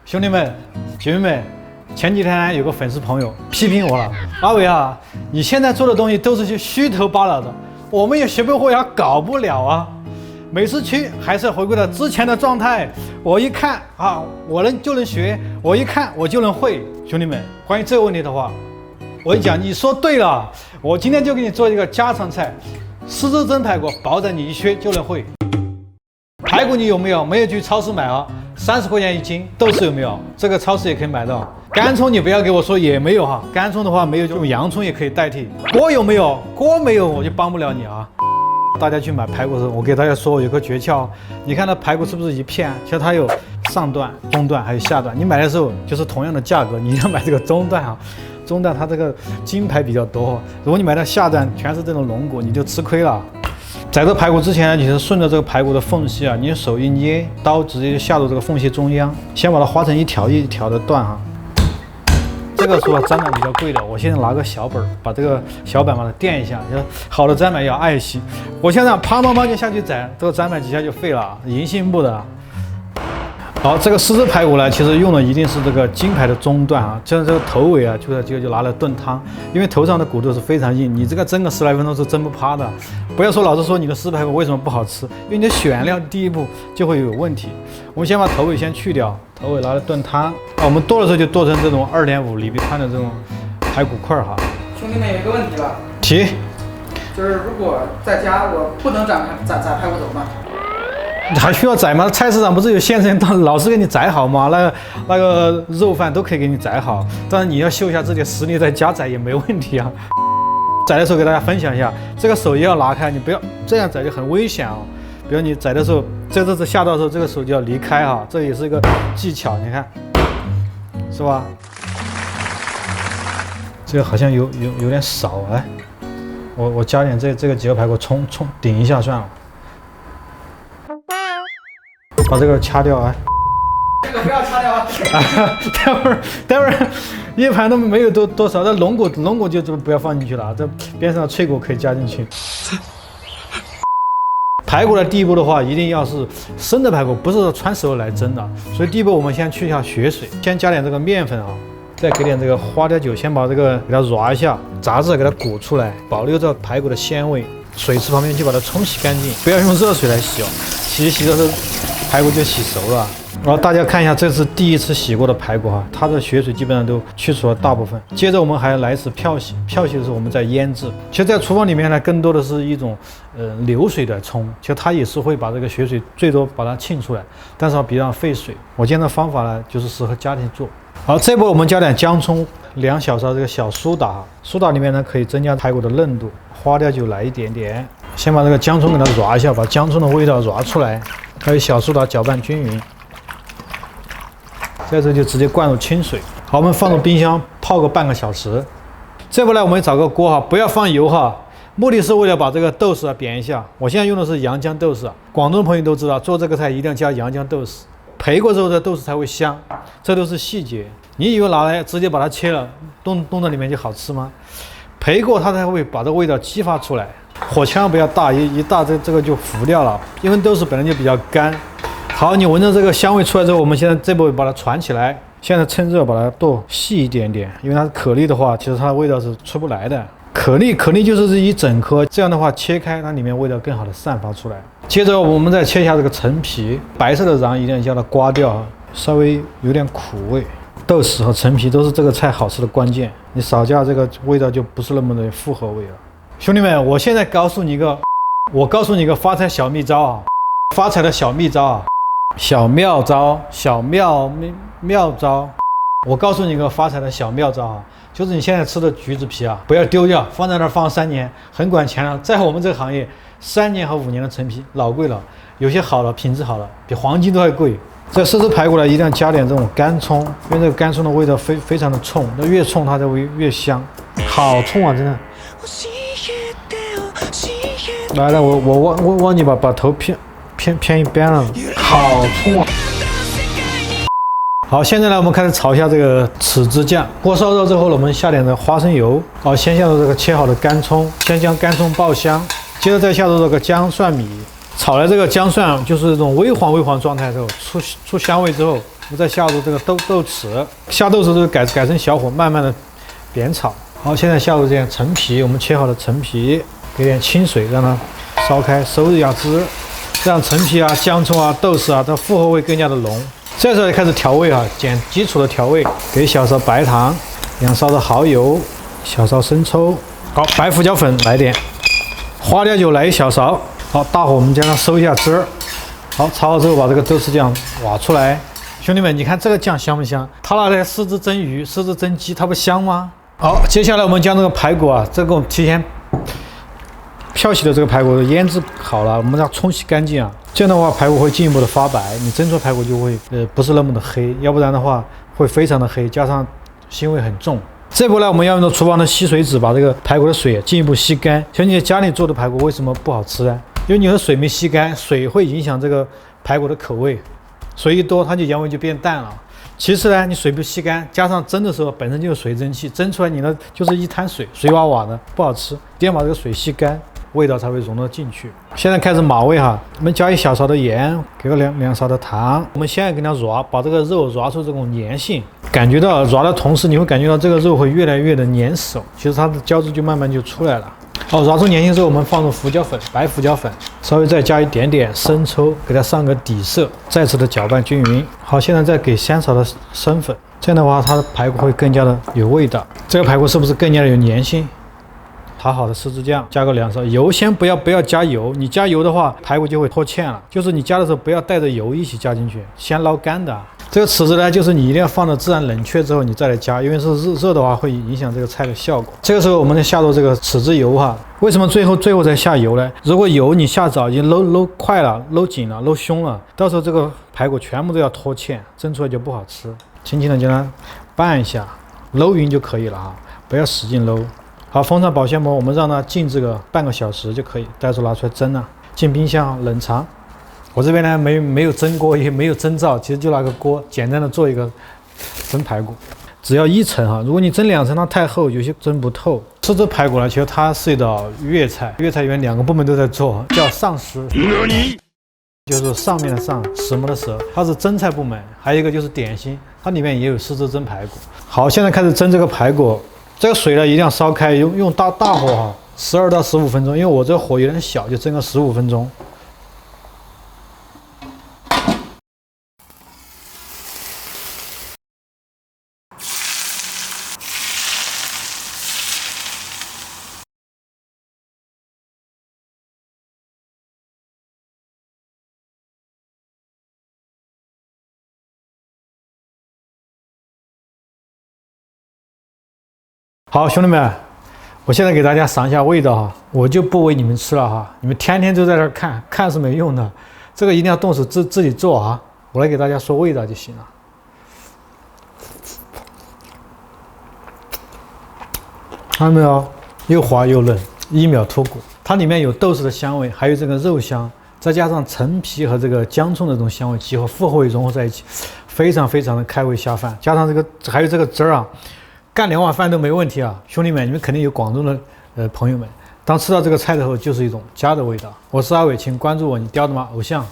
兄弟们、姐妹们，前几天有个粉丝朋友批评我了，阿伟啊，你现在做的东西都是些虚头巴脑的，我们也学不会啊，搞不了啊。每次去还是回归到之前的状态。我一看啊，我就能学；我一看我就能会。兄弟们，关于这个问题的话，我一讲你说对了，我今天就给你做一个家常菜，狮子蒸排骨，保证你一学就能会。排骨你有没有？没有去超市买啊，30块钱一斤。豆豉有没有？这个超市也可以买到。干葱你不要给我说也没有哈，干葱的话没有就用洋葱也可以代替。锅有没有？锅没有我就帮不了你啊。大家去买排骨的时候，我给大家说，我有个诀窍，你看它排骨是不是一片？其实它有上段、中段还有下段。你买的时候就是同样的价格，你要买这个中段啊，中段它这个筋排比较多。如果你买到下段全是这种龙骨，你就吃亏了。宰这排骨之前，你是顺着这个排骨的缝隙啊，你手一捏，刀直接就下入这个缝隙中央，先把它划成一条一条的段哈。这个说砧板比较贵的，我现在拿个小本，把这个小板把它垫一下。好的砧板要爱惜，我现在啪啪啪就下去宰，这个砧板几下就废了，银杏木的。好，这个狮子排骨呢，其实用的一定是这个筋排的中段啊，像这个头尾啊，就拿来炖汤，因为头上的骨头是非常硬，你这个蒸个10来分钟是蒸不趴的。不要说老是说你的狮子排骨为什么不好吃，因为你的选料第一步就会有问题。我们先把头尾先去掉，头尾拿来炖汤。我们剁的时候就剁成这种2.5厘米宽的这种排骨块哈。兄弟们有一个问题了，提，就是如果在家我不能宰排骨怎么办？你还需要宰吗？菜市场不是有现成的，老师给你宰好吗？那个肉饭都可以给你宰好，当然你要秀一下自己的实力，在家宰也没问题啊。宰的时候给大家分享一下，这个手也要拿开，你不要这样宰就很危险哦。比如你宰的时候，这是下刀的时候，这个手就要离开哈，这也是一个技巧，你看，是吧？这个好像有点少哎，我加点这个几个排骨冲顶一下算了。把这个掐掉啊！这个不要掐掉啊！待会儿一盘都没有多少，这龙骨就不要放进去了，这边上的脆骨可以加进去。排骨的第一步的话，一定要是生的排骨，不是穿熟来蒸的。所以第一步我们先去一下血水，先加点这个面粉啊，再给点这个花雕酒，先把这个给它揉一下，杂质给它鼓出来，保留着排骨的鲜味。水池旁边就把它冲洗干净，不要用热水来洗哦，洗的时候排骨就洗熟了。然后大家看一下，这是第一次洗过的排骨哈，它的血水基本上都去除了大部分。接着我们还要来一次漂洗，漂洗的时候我们再腌制。其实，在厨房里面呢，更多的是一种流水的冲，其实它也是会把这个血水最多把它沁出来，但是别让费水。我今天的方法呢，就是适合家庭做。好，这波我们加点姜葱，2小勺这个小苏打，苏打里面呢可以增加排骨的嫩度。花雕酒来一点点，先把这个姜葱给它揉一下，把姜葱的味道揉出来，还有小苏打搅拌均匀。这时候就直接灌入清水。好，我们放入冰箱泡个半个小时。这波呢，我们找个锅哈，不要放油哈，目的是为了把这个豆豉煸一下。我现在用的是阳江豆豉，广东朋友都知道，做这个菜一定要加阳江豆豉，焙过之后的豆豉才会香，这都是细节。你以为拿来直接把它切了，冻在里面就好吃吗？焙过它才会把这个味道激发出来，火千万不要大，一大这个就糊掉了，因为豆豉本来就比较干。好，你闻着这个香味出来之后，我们现在这步把它传起来，现在趁热把它剁细一点点，因为它是颗粒的话，其实它的味道是出不来的。颗粒就是这一整颗，这样的话切开，它里面味道更好的散发出来。接着我们再切一下这个陈皮，白色的瓤一定要将它刮掉，稍微有点苦味。豆豉和陈皮都是这个菜好吃的关键，你少加这个味道就不是那么的复合味了。兄弟们，我现在告诉你一个发财小秘招啊，发财的小秘招啊，小妙招，妙招。我告诉你一个发财的小妙招啊，就是你现在吃的橘子皮啊，不要丢掉，放在那儿放3年，很管钱了。在我们这个行业，3年和5年的陈皮老贵了，有些好了，品质好了，比黄金都还贵。这狮子排骨呢，一定要加点这种干葱，因为这个干葱的味道非常的冲，那越冲它就会越香，好冲啊，真的。来，我忘记把头偏一边了，好冲啊！好，现在呢，我们开始炒一下这个豉汁酱。锅烧热之后呢，我们下点的花生油，好，先下入这个切好的干葱，先将干葱爆香，接着再下入这个姜蒜米。炒的这个姜蒜就是这种微黄状态之后，出香味之后，我们再下入这个豆豉，下豆豉都改成小火，慢慢的煸炒。好，现在下入这样陈皮，我们切好的陈皮，给点清水让它烧开，收一下汁，让陈皮啊、姜葱啊、豆豉啊，它复合味更加的浓。这时候开始调味啊，简基础的调味，给小勺白糖，2勺的蚝油，小勺生抽，好，白胡椒粉来点，花雕酒来1小勺。好，大火我们将它收一下汁儿。好，炒好之后把这个豆豉酱挖出来。兄弟们，你看这个酱香不香？它拿来湿汁蒸鱼、湿汁蒸鸡，它不香吗？好，接下来我们将这个排骨啊，这个我们提前漂洗的这个排骨腌制好了，我们要冲洗干净啊。这样的话，排骨会进一步的发白，你蒸出排骨就会不是那么的黑，要不然的话会非常的黑，加上腥味很重。这步呢，我们要用厨房的吸水纸把这个排骨的水进一步吸干。像你在家里做的排骨为什么不好吃呢？因为你的水没吸干，水会影响这个排骨的口味，水一多它就原味就变淡了。其次呢，你水不吸干，加上蒸的时候本身就是水蒸气，蒸出来你呢就是一滩水，水洼洼的，不好吃。一定要把这个水吸干，味道才会融入进去。现在开始码味哈，我们加1小勺的盐，给个2勺的糖。我们现在给它揉，把这个肉揉出这种粘性，感觉到揉的同时，你会感觉到这个肉会越来越的粘手，其实它的胶质就慢慢就出来了。好，揉出粘性之后，我们放入胡椒粉，白胡椒粉，稍微再加一点点生抽，给它上个底色，再次的搅拌均匀。好，现在再给3勺的生粉，这样的话它的排骨会更加的有味道。这个排骨是不是更加的有粘性？炒好的湿汁酱，加个2勺油，先不要加油，你加油的话，排骨就会脱芡了。就是你加的时候不要带着油一起加进去，先捞干的。这个豉汁呢，就是你一定要放到自然冷却之后你再来加，因为是热的话会影响这个菜的效果。这个时候我们再下入这个豉汁油哈，为什么最后才下油呢？如果油你下早已经搂快了、搂紧了、搂凶了，到时候这个排骨全部都要脱芡，蒸出来就不好吃。轻轻的将它拌一下，搂匀就可以了哈，不要使劲搂。好，封上保鲜膜，我们让它静置个半个小时就可以，待会拿出来蒸了，进冰箱冷藏。我这边呢没有蒸锅，也没有蒸灶，其实就拿个锅简单的做一个蒸排骨，只要1层哈。如果你蒸2层，它太厚，有些蒸不透。吃这排骨呢，其实它是一道粤菜，粤菜里面2个部门都在做，叫上食，就是上面的上，什么的舌，它是蒸菜部门；还有一个就是点心，它里面也有湿汁蒸排骨。好，现在开始蒸这个排骨，这个水呢一定要烧开，用大火哈，12到15分钟，因为我这个火有点小，就蒸个15分钟。好，兄弟们，我现在给大家尝一下味道哈，我就不喂你们吃了哈，你们天天都在这儿看是没用的，这个一定要动手自己做啊，我来给大家说味道就行了。看到没有？又滑又嫩，1秒脱骨。它里面有豆豉的香味，还有这个肉香，再加上陈皮和这个姜葱的这种香味，几乎复合味融合在一起，非常的开胃下饭。加上这个还有这个汁儿啊。干2碗饭都没问题啊，兄弟们，你们肯定有广东的朋友们，当吃到这个菜的时候，就是一种家的味道。我是阿伟，请关注我，你雕的吗？偶像。